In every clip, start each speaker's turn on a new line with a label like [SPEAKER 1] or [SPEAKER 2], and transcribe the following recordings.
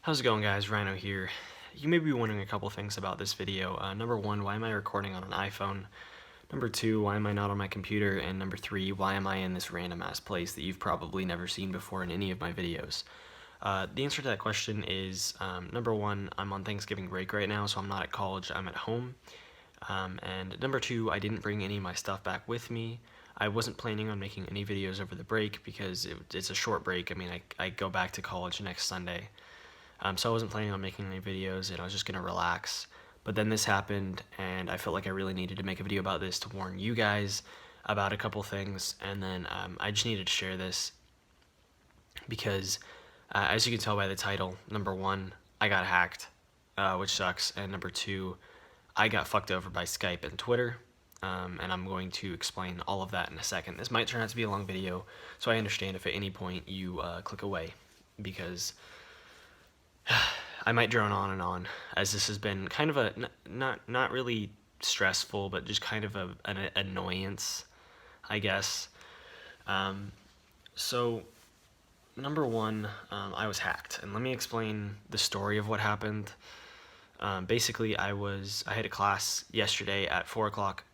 [SPEAKER 1] How's it going, guys? Rhino here. You may be wondering a couple things about this video. Number one, why am I recording on an iPhone? Number two, why am I not on my computer? And number three, why am I in this random ass place that you've probably never seen before in any of my videos? The answer to that question is, number one, I'm on Thanksgiving break right now, so I'm not at college, I'm at home. And number two, I didn't bring any of my stuff back with me. I wasn't planning on making any videos over the break because it's a short break. I mean, I go back to college next Sunday. So I wasn't planning on making any videos, and I was just gonna relax. But then this happened, and I felt like I really needed to make a video about this to warn you guys about a couple things. And then I just needed to share this because, as you can tell by the title, number one, I got hacked, which sucks, and number two, I got fucked over by Skype and Twitter. And I'm going to explain all of that in a second. This might turn out to be a long video, so I understand if at any point you click away, because I might drone on and on, as this has been kind of a, not really stressful, but just kind of an annoyance, I guess. So, number one, I was hacked, and let me explain the story of what happened. Basically, I had a class yesterday at 4 o'clock,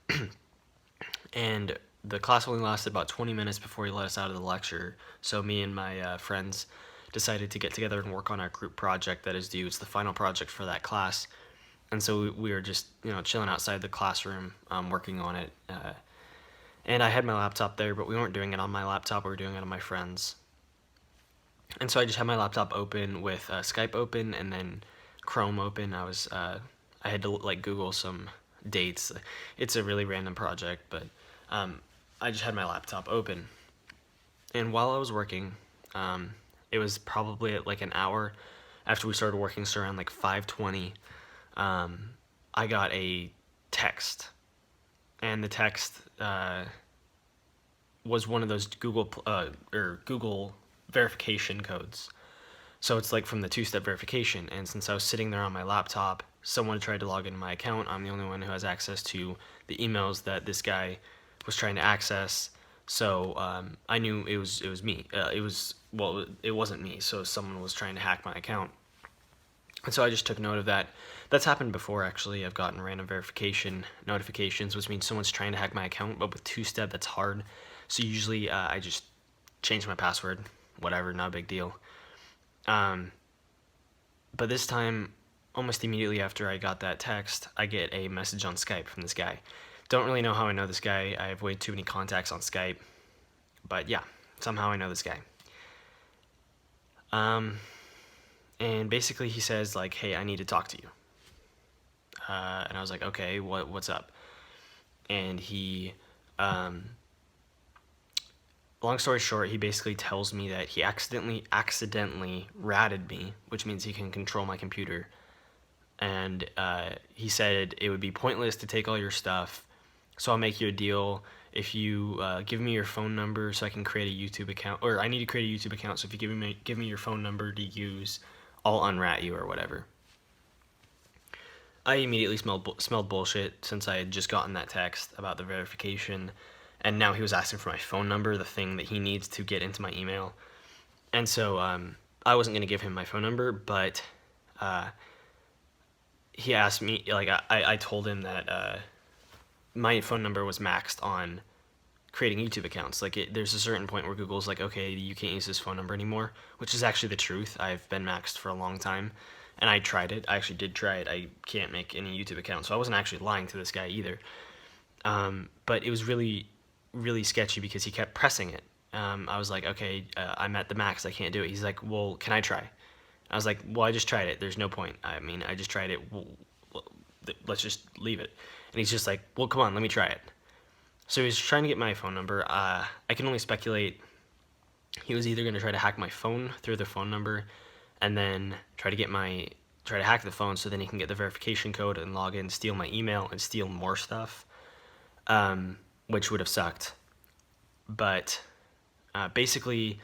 [SPEAKER 1] and the class only lasted about 20 minutes before he let us out of the lecture, so me and my friends decided to get together and work on our group project that is due. It's the final project for that class, and so we were just, chilling outside the classroom, working on it, and I had my laptop there, but we weren't doing it on my laptop, we were doing it on my friend's. And so I just had my laptop open with Skype open and then Chrome open. I had to Google some dates. It's a really random project, but I just had my laptop open, and while I was working, it was probably at an hour after we started working, so around 5:20, I got a text, and the text was one of those Google verification codes. So it's from the two-step verification, and since I was sitting there on my laptop, someone tried to log into my account. I'm the only one who has access to the emails that this guy was trying to access. So I knew it was me. It wasn't me. So someone was trying to hack my account, and so I just took note of that. That's happened before, actually. I've gotten random verification notifications, which means someone's trying to hack my account. But with two-step, that's hard. So usually I just change my password. Whatever, not a big deal. But this time, almost immediately after I got that text, I get a message on Skype from this guy. Don't really know how I know this guy. I have way too many contacts on Skype. But yeah, somehow I know this guy. And basically he says, hey, I need to talk to you. And I was like, okay, what's up? And he, long story short, he basically tells me that he accidentally ratted me, which means he can control my computer. And he said it would be pointless to take all your stuff, so I'll make you a deal. If you give me your phone number so I can create a YouTube account, or I need to create a YouTube account, so if you give me your phone number to use, I'll unrat you or whatever. I immediately smelled bullshit, since I had just gotten that text about the verification, and now he was asking for my phone number, the thing that he needs to get into my email. And so I wasn't going to give him my phone number, but he asked me, I told him that my phone number was maxed on creating YouTube accounts. There's a certain point where Google's okay, you can't use this phone number anymore, which is actually the truth. I've been maxed for a long time, and I tried it. I actually did try it. I can't make any YouTube accounts, so I wasn't actually lying to this guy either. But it was really, really sketchy because he kept pressing it. I was like, okay, I'm at the max, I can't do it. He's like, well, can I try? I was like, well, I just tried it. There's no point. I mean, I just tried it. Let's just leave it. And he's just like, well, come on, let me try it. So he was trying to get my phone number. I can only speculate he was either going to try to hack my phone through the phone number, and then try to hack the phone so then he can get the verification code and log in, steal my email, and steal more stuff, which would have sucked. But basically,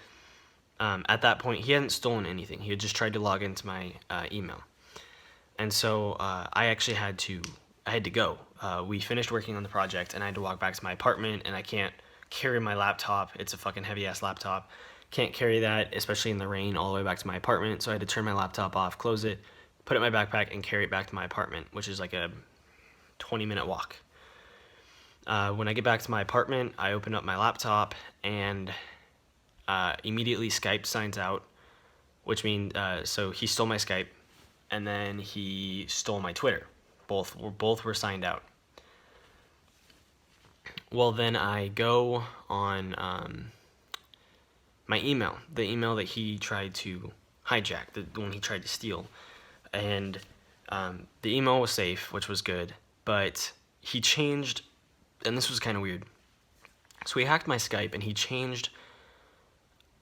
[SPEAKER 1] at that point, he hadn't stolen anything. He had just tried to log into my email. And so I actually had to go. We finished working on the project, and I had to walk back to my apartment, and I can't carry my laptop. It's a fucking heavy-ass laptop. Can't carry that, especially in the rain, all the way back to my apartment. So I had to turn my laptop off, close it, put it in my backpack, and carry it back to my apartment, which is like a 20-minute walk. When I get back to my apartment, I open up my laptop, and immediately Skype signs out, which means so he stole my Skype, and then he stole my Twitter. Both were signed out. Well, then I go on my email, the email that he tried to hijack, the one he tried to steal, and the email was safe, which was good, but he changed, and this was kind of weird. So he hacked my Skype, and he changed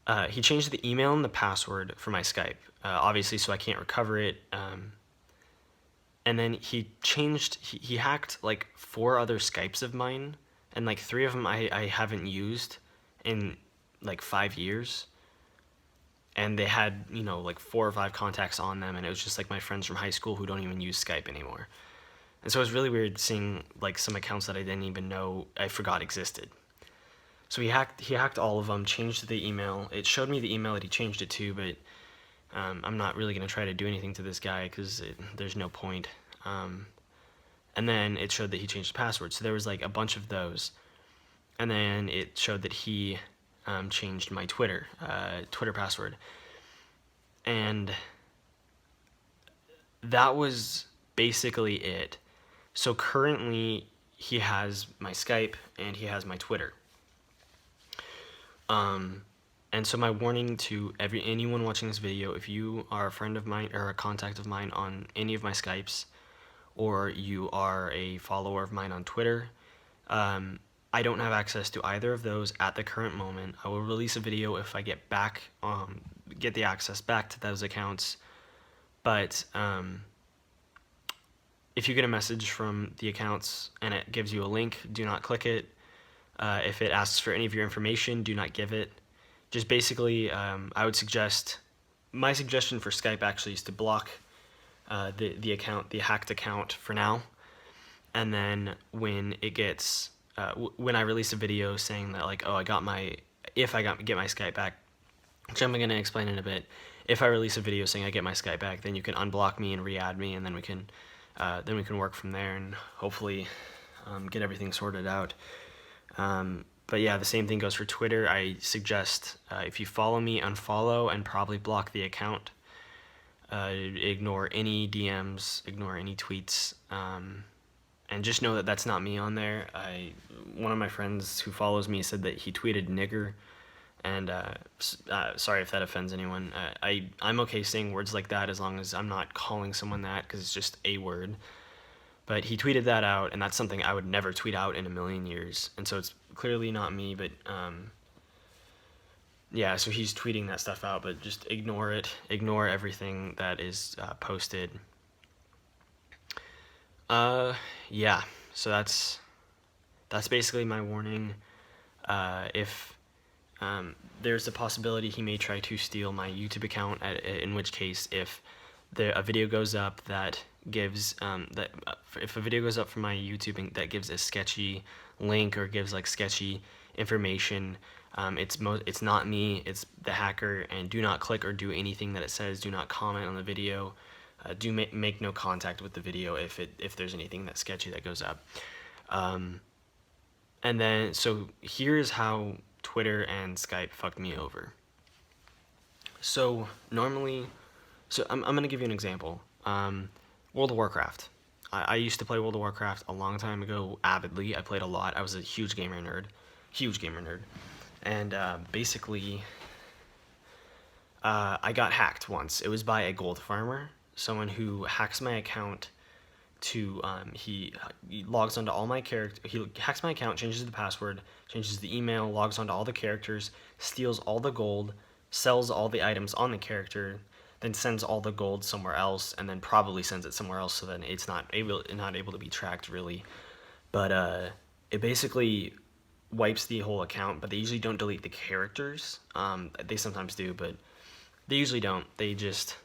[SPEAKER 1] the email and the password for my Skype, obviously, so I can't recover it. And then he hacked like 4 other Skypes of mine, and like 3 of them I haven't used in like 5 years. And they had, like 4 or 5 contacts on them, and it was just like my friends from high school who don't even use Skype anymore. And so it was really weird seeing like some accounts that I didn't even know I forgot existed. So he hacked all of them, changed the email. It showed me the email that he changed it to, but I'm not really going to try to do anything to this guy because there's no point. And then it showed that he changed the password. So there was like a bunch of those. And then it showed that he changed my Twitter password. And that was basically it. So currently he has my Skype and he has my Twitter. And so my warning to anyone watching this video, if you are a friend of mine or a contact of mine on any of my Skypes, or you are a follower of mine on Twitter, I don't have access to either of those at the current moment. I will release a video if I get the access back to those accounts. But if you get a message from the accounts and it gives you a link, do not click it. If it asks for any of your information, do not give it. Just basically, I would suggest, my suggestion for Skype actually is to block the account, the hacked account for now. And then when it gets, when I release a video saying that like, oh, get my Skype back, which I'm going to explain in a bit. If I release a video saying I get my Skype back, then you can unblock me and re-add me, and then we can work from there and hopefully get everything sorted out. But yeah, the same thing goes for Twitter. I suggest if you follow me, unfollow and probably block the account. Ignore any DMs, ignore any tweets, and just know that that's not me on there. One of my friends who follows me said that he tweeted nigger, and sorry if that offends anyone. I'm okay saying words like that as long as I'm not calling someone that, because it's just a word. But he tweeted that out, and that's something I would never tweet out in a million years. And so it's clearly not me, but yeah, so he's tweeting that stuff out, but just ignore it. Ignore everything that is posted. Yeah, so that's basically my warning. If there's a possibility he may try to steal my YouTube account, in which case if a video goes up that gives if a video goes up from my YouTube that gives a sketchy link or gives like sketchy information, it's not me, it's the hacker. And do not click or do anything that it says. Do not comment on the video. Do make no contact with the video if there's anything that's sketchy that goes up. And then so here's how Twitter and Skype fucked me over. So normally, I'm gonna give you an example. World of Warcraft. I used to play World of Warcraft a long time ago, avidly. I played a lot. I was a huge gamer nerd. And basically, I got hacked once. It was by a gold farmer, someone who hacks my account to, he logs onto all my characters. He hacks my account, changes the password, changes the email, logs onto all the characters, steals all the gold, sells all the items on the character, then sends all the gold somewhere else, and then probably sends it somewhere else, so then it's not able to be tracked really. But it basically wipes the whole account, but they usually don't delete the characters. They sometimes do, but they usually don't. They just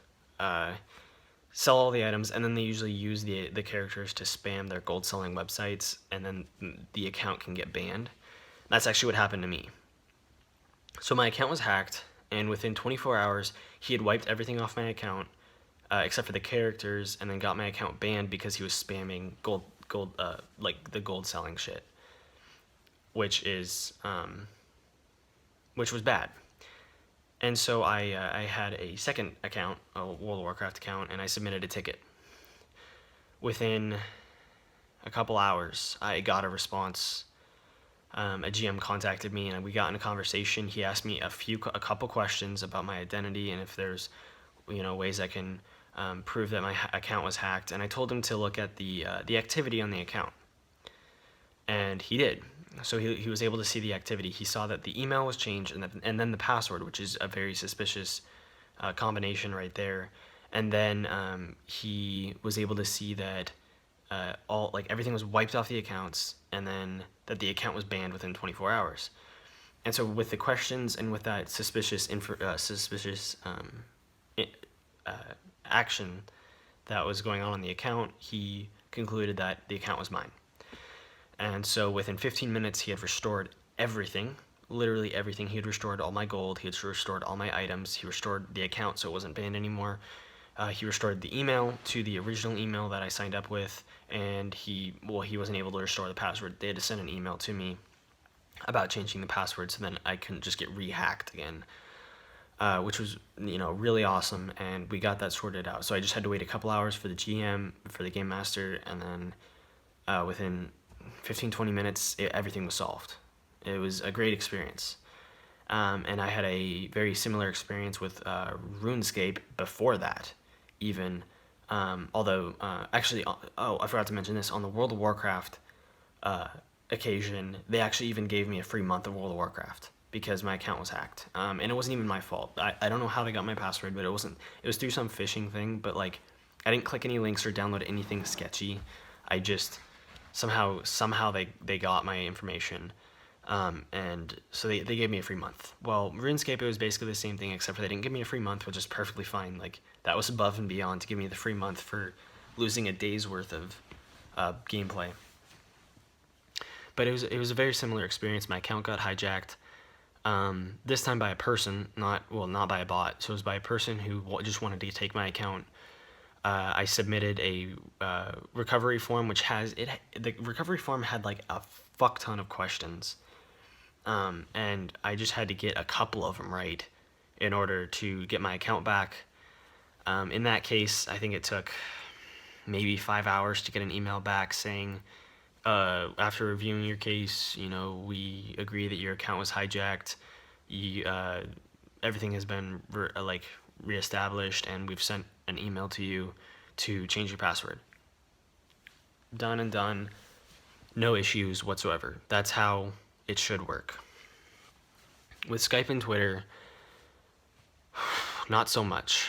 [SPEAKER 1] sell all the items, and then they usually use the characters to spam their gold selling websites, and then the account can get banned. That's actually what happened to me. So my account was hacked. and within 24 hours, he had wiped everything off my account, except for the characters, and then got my account banned because he was spamming like the gold selling shit, which was bad. And so I had a second account, a World of Warcraft account, and I submitted a ticket. Within a couple hours, I got a response. A GM contacted me, and we got in a conversation. He asked me a couple questions about my identity and if there's, ways I can prove that my account was hacked. And I told him to look at the activity on the account, and he did. So he was able to see the activity. He saw that the email was changed, and then the password, which is a very suspicious combination right there. And then he was able to see that everything was wiped off the accounts, and then that the account was banned within 24 hours. And so with the questions and with that suspicious action that was going on the account, he concluded that the account was mine. And so within 15 minutes, he had restored everything, literally everything. He had restored all my gold. He had restored all my items. He restored the account so it wasn't banned anymore. He restored the email to the original email that I signed up with, and he wasn't able to restore the password. They had to send an email to me about changing the password so then I couldn't just get re-hacked again, which was, really awesome, and we got that sorted out. So I just had to wait a couple hours for the GM, for the Game Master, and then within 15-20 minutes, everything was solved. It was a great experience. And I had a very similar experience with RuneScape before that, even. Although, I forgot to mention this. On the World of Warcraft occasion, they actually even gave me a free month of World of Warcraft because my account was hacked. And it wasn't even my fault. I don't know how they got my password, but it was through some phishing thing. But, I didn't click any links or download anything sketchy. I just, somehow they got my information. And so they gave me a free month. Well, RuneScape, it was basically the same thing, except for they didn't give me a free month, which is perfectly fine. That was above and beyond to give me the free month for losing a day's worth of gameplay. But it was a very similar experience. My account got hijacked. This time by a person, not by a bot. So it was by a person who just wanted to take my account. I submitted a recovery form, the recovery form had a fuck ton of questions. And I just had to get a couple of them right in order to get my account back. In that case, I think it took maybe 5 hours to get an email back saying, after reviewing your case, we agree that your account was hijacked. Everything has been reestablished, and we've sent an email to you to change your password. Done and done. No issues whatsoever. That's how it should work. With Skype and Twitter, not so much.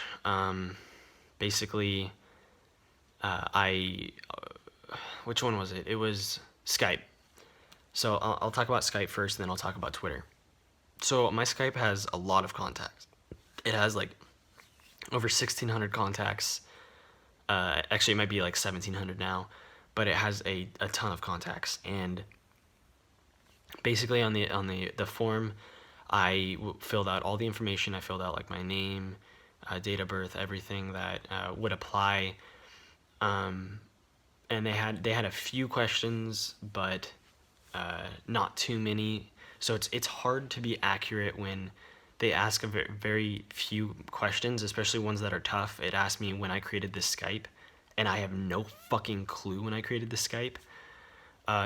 [SPEAKER 1] Basically, which one was it? It was Skype. So I'll talk about Skype first, and then I'll talk about Twitter. So my Skype has a lot of contacts. It has over 1,600 contacts. Actually, it might be 1,700 now, but it has a ton of contacts. And basically on the form, I filled out all the information. I filled out my name, date of birth, everything that would apply. And they had a few questions, but not too many. So it's hard to be accurate when they ask a very few questions, especially ones that are tough. It asked me when I created this Skype, and I have no fucking clue when I created this Skype.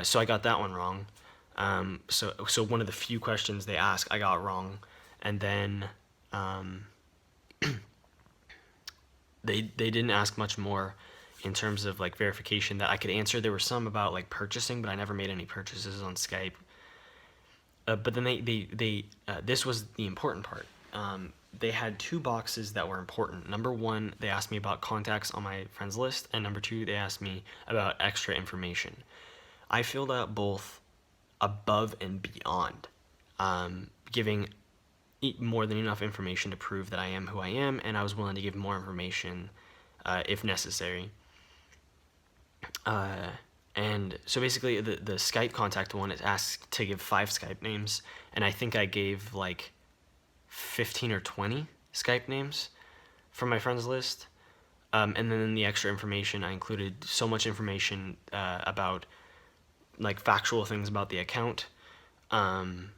[SPEAKER 1] So I got that one wrong. So one of the few questions they ask, I got wrong. And then they didn't ask much more in terms of verification that I could answer. There were some about purchasing, but I never made any purchases on Skype. But then they this was the important part. They had two boxes that were important. Number one, they asked me about contacts on my friends list, and number two, they asked me about extra information. I filled out both above and beyond, giving more than enough information to prove that I am who I am, and I was willing to give more information if necessary. And so basically the Skype contact one, it asks to give 5 Skype names, and I think I gave 15 or 20 Skype names from my friends list. And then in the extra information, I included so much information about like factual things about the account. And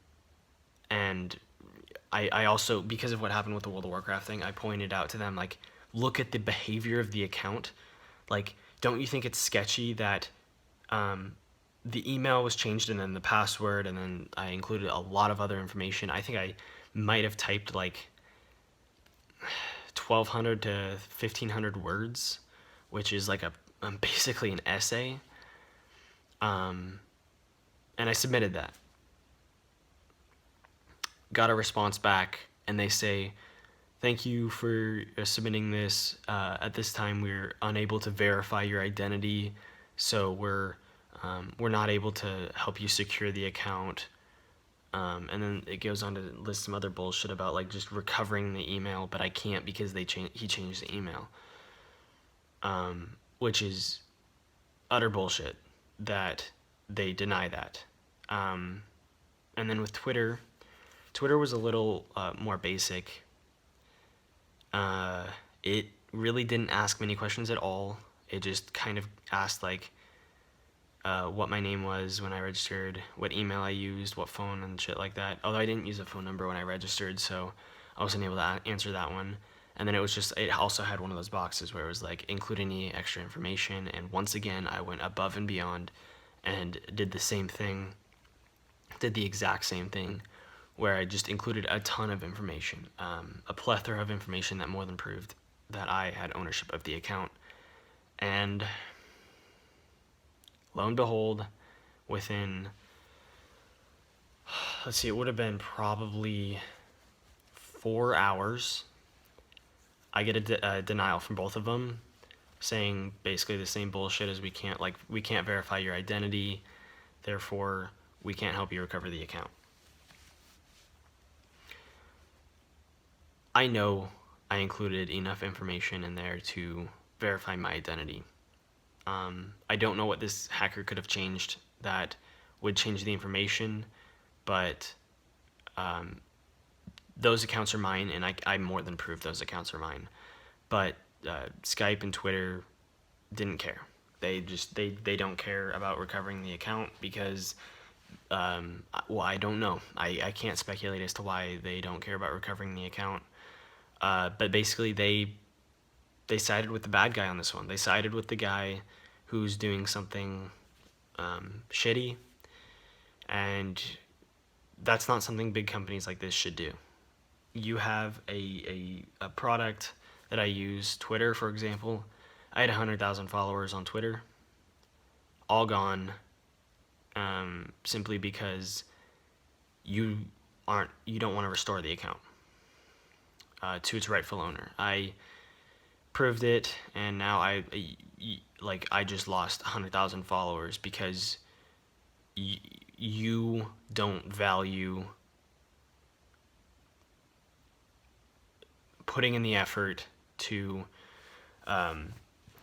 [SPEAKER 1] I also, because of what happened with the World of Warcraft thing, I pointed out to them, like, look at the behavior of the account. Like, don't you think it's sketchy that the email was changed and then the password, and then I included a lot of other information. I think I might have typed like 1,200 to 1,500 words, which is like basically an essay. And I submitted that. Got a response back, and they say, thank you for submitting this. At this time, we're unable to verify your identity, so we're not able to help you secure the account. And then it goes on to list some other bullshit about like just recovering the email, but I can't because he changed the email, which is utter bullshit that they deny that. And then with Twitter was a little more basic. It really didn't ask many questions at all. It just kind of asked like what my name was when I registered, what email I used, what phone, and shit like that. Although I didn't use a phone number when I registered, so I wasn't able to answer that one. And then it also had one of those boxes where it was like, include any extra information. And once again, I went above and beyond and did the exact same thing, where I just included a ton of information, a plethora of information that more than proved that I had ownership of the account. And lo and behold, within, let's see, it would have been probably 4 hours, I get a denial from both of them, saying basically the same bullshit as we can't verify your identity, therefore we can't help you recover the account. I know I included enough information in there to verify my identity. I don't know what this hacker could have changed that would change the information, but those accounts are mine, and I more than proved those accounts are mine. But Skype and Twitter didn't care. They don't care about recovering the account because, well, I don't know. I can't speculate as to why they don't care about recovering the account. But basically, they sided with the bad guy on this one. They sided with the guy who's doing something shitty, and that's not something big companies like this should do. You have a product that I use, Twitter, for example. I had 100,000 followers on Twitter, all gone, simply because you don't want to restore the account to its rightful owner. I proved it, and now I just lost 100,000 followers because you don't value putting in the effort to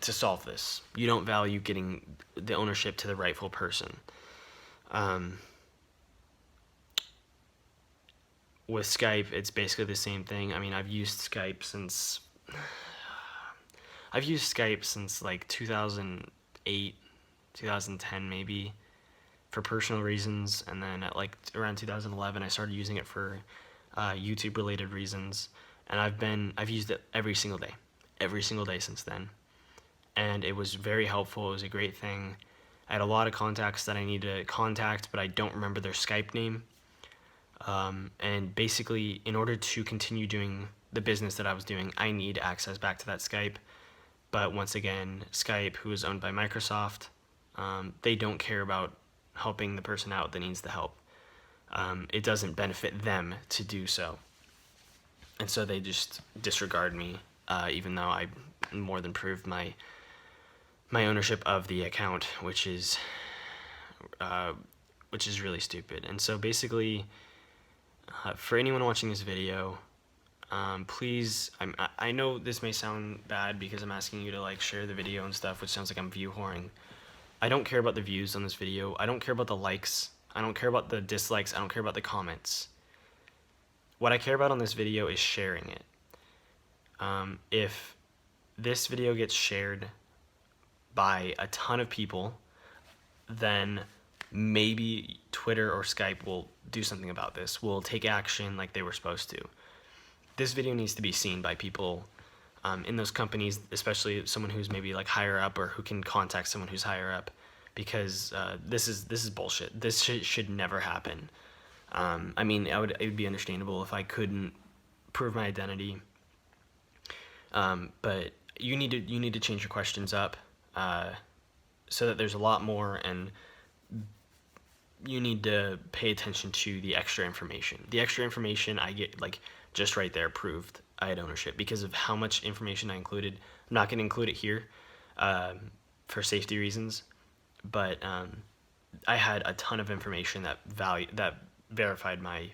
[SPEAKER 1] solve this. You don't value getting the ownership to the rightful person. With Skype, it's basically the same thing. I mean, I've used Skype since like 2008, 2010 maybe, for personal reasons, and then at like around 2011 I started using it for YouTube related reasons, and I've used it every single day since then, and it was very helpful. It was a great thing. I had a lot of contacts that I need to contact, but I don't remember their Skype name. And basically, in order to continue doing the business that I was doing, I need access back to that Skype. But once again, Skype, who is owned by Microsoft, they don't care about helping the person out that needs the help. It doesn't benefit them to do so. And so they just disregard me, even though I more than proved my ownership of the account, which is really stupid. And so basically, for anyone watching this video, please, I know this may sound bad because I'm asking you to like share the video and stuff, which sounds like I'm view whoring. I don't care about the views on this video. I don't care about the likes. I don't care about the dislikes. I don't care about the comments. what I care about on this video is sharing it. If this video gets shared by a ton of people, then maybe Twitter or Skype will do something about this, will take action like they were supposed to. This video needs to be seen by people in those companies, especially someone who's maybe like higher up or who can contact someone who's higher up, because this is bullshit. This should never happen. I mean, it would be understandable if I couldn't prove my identity, but you need to change your questions up so that there's a lot more, and you need to pay attention to the extra information. The extra information I get, like, just right there proved I had ownership because of how much information I included. I'm not going to include it here for safety reasons, but I had a ton of information that verified my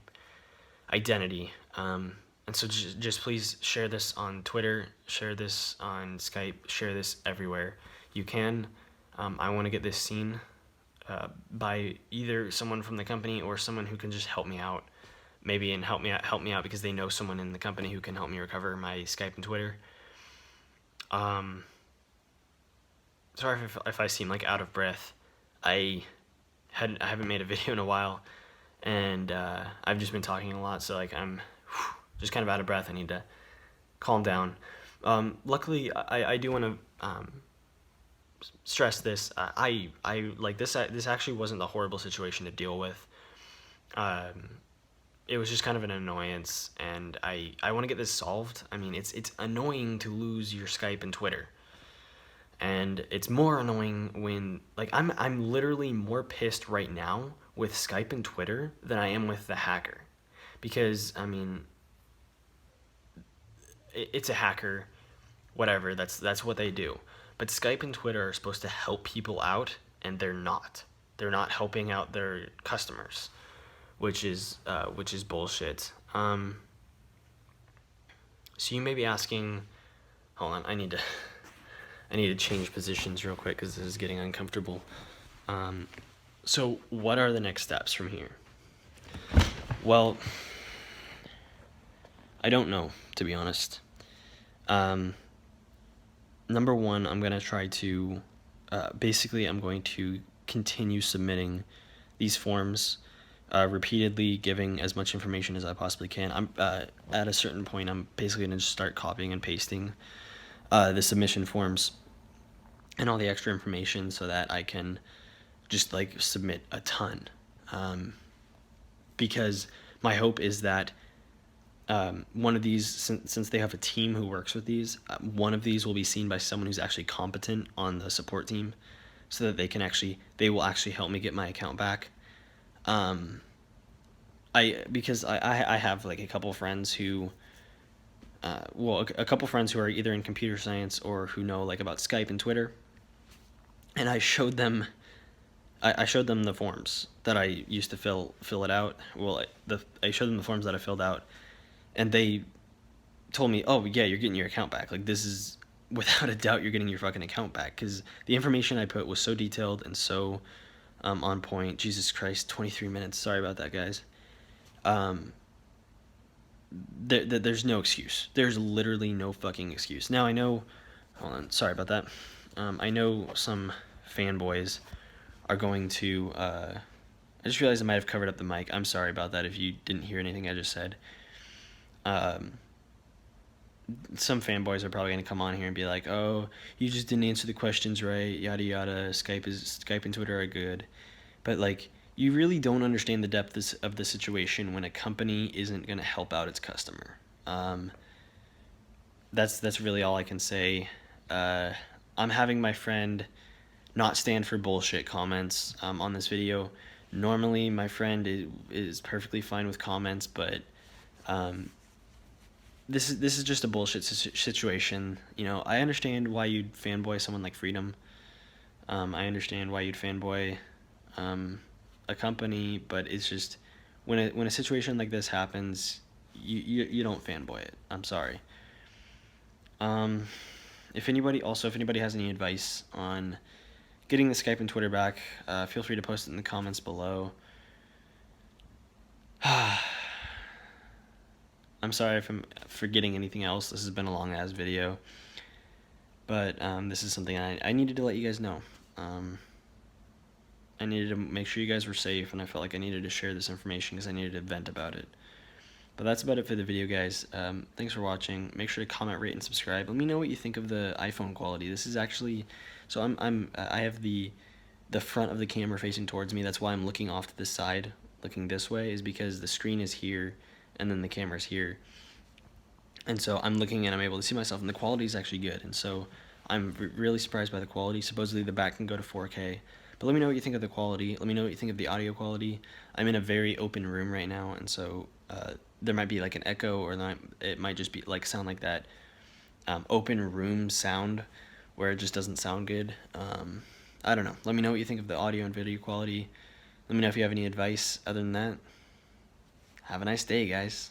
[SPEAKER 1] identity. And so just please share this on Twitter, share this on Skype, share this everywhere you can. I want to get this seen by either someone from the company or someone who can just help me out, maybe, and help me out because they know someone in the company who can help me recover my Skype and Twitter. Sorry if I seem like out of breath. I haven't made a video in a while, and I've just been talking a lot, so like I'm just kind of out of breath. I need to calm down. Luckily, I do want to stress this. I like this. This actually wasn't a horrible situation to deal with. It was just kind of an annoyance, and I want to get this solved. I mean, it's annoying to lose your Skype and Twitter, and it's more annoying when, like, I'm literally more pissed right now with Skype and Twitter than I am with the hacker, because I mean, it's a hacker, whatever. That's what they do. But Skype and Twitter are supposed to help people out, and they're not. They're not helping out their customers, which is bullshit. So you may be asking, hold on, I need to change positions real quick because this is getting uncomfortable. So what are the next steps from here? Well, I don't know, to be honest. Number one, I'm going to try to, basically I'm going to continue submitting these forms, repeatedly giving as much information as I possibly can. I'm at a certain point, I'm basically going to just start copying and pasting the submission forms and all the extra information so that I can just like submit a ton. Because my hope is that one of these, since they have a team who works with these, one of these will be seen by someone who's actually competent on the support team, so that they will actually help me get my account back. Because I have like a couple of friends who, a couple friends who are either in computer science or who know like about Skype and Twitter, and I showed them the forms that I used to fill it out. Well, I showed them the forms that I filled out, and they told me, oh yeah, you're getting your account back. Like, this is, without a doubt, you're getting your fucking account back, because the information I put was so detailed and so on point. Jesus Christ, 23 minutes. Sorry about that, guys. There's no excuse. There's literally no fucking excuse. Now, I know, hold on, sorry about that. I know some fanboys are going to, I just realized I might have covered up the mic. I'm sorry about that if you didn't hear anything I just said. Some fanboys are probably going to come on here and be like, oh, you just didn't answer the questions right, yada yada, Skype and Twitter are good. But like, you really don't understand the depth of the situation when a company isn't going to help out its customer. That's really all I can say. I'm having my friend not stand for bullshit comments on this video. Normally my friend is perfectly fine with comments, but this is just a bullshit situation. You know, I understand why you'd fanboy someone like Freedom. I understand why you'd fanboy a company, but it's just when a situation like this happens, you don't fanboy it. I'm sorry. If anybody has any advice on getting the Skype and Twitter back, feel free to post it in the comments below. I'm sorry if I'm forgetting anything else. This has been a long-ass video. But this is something I needed to let you guys know. I needed to make sure you guys were safe, and I felt like I needed to share this information because I needed to vent about it. But that's about it for the video, guys. Thanks for watching. Make sure to comment, rate, and subscribe. Let me know what you think of the iPhone quality. This is actually, so I have the front of the camera facing towards me. That's why I'm looking off to the side, looking this way, is because the screen is here, and then the camera's here. And so I'm looking and I'm able to see myself, and the quality is actually good. And so I'm really surprised by the quality. Supposedly the back can go to 4K. But let me know what you think of the quality. Let me know what you think of the audio quality. I'm in a very open room right now, and so there might be like an echo, or it might just be like sound like that open room sound where it just doesn't sound good. I don't know. Let me know what you think of the audio and video quality. Let me know if you have any advice. Other than that, have a nice day, guys.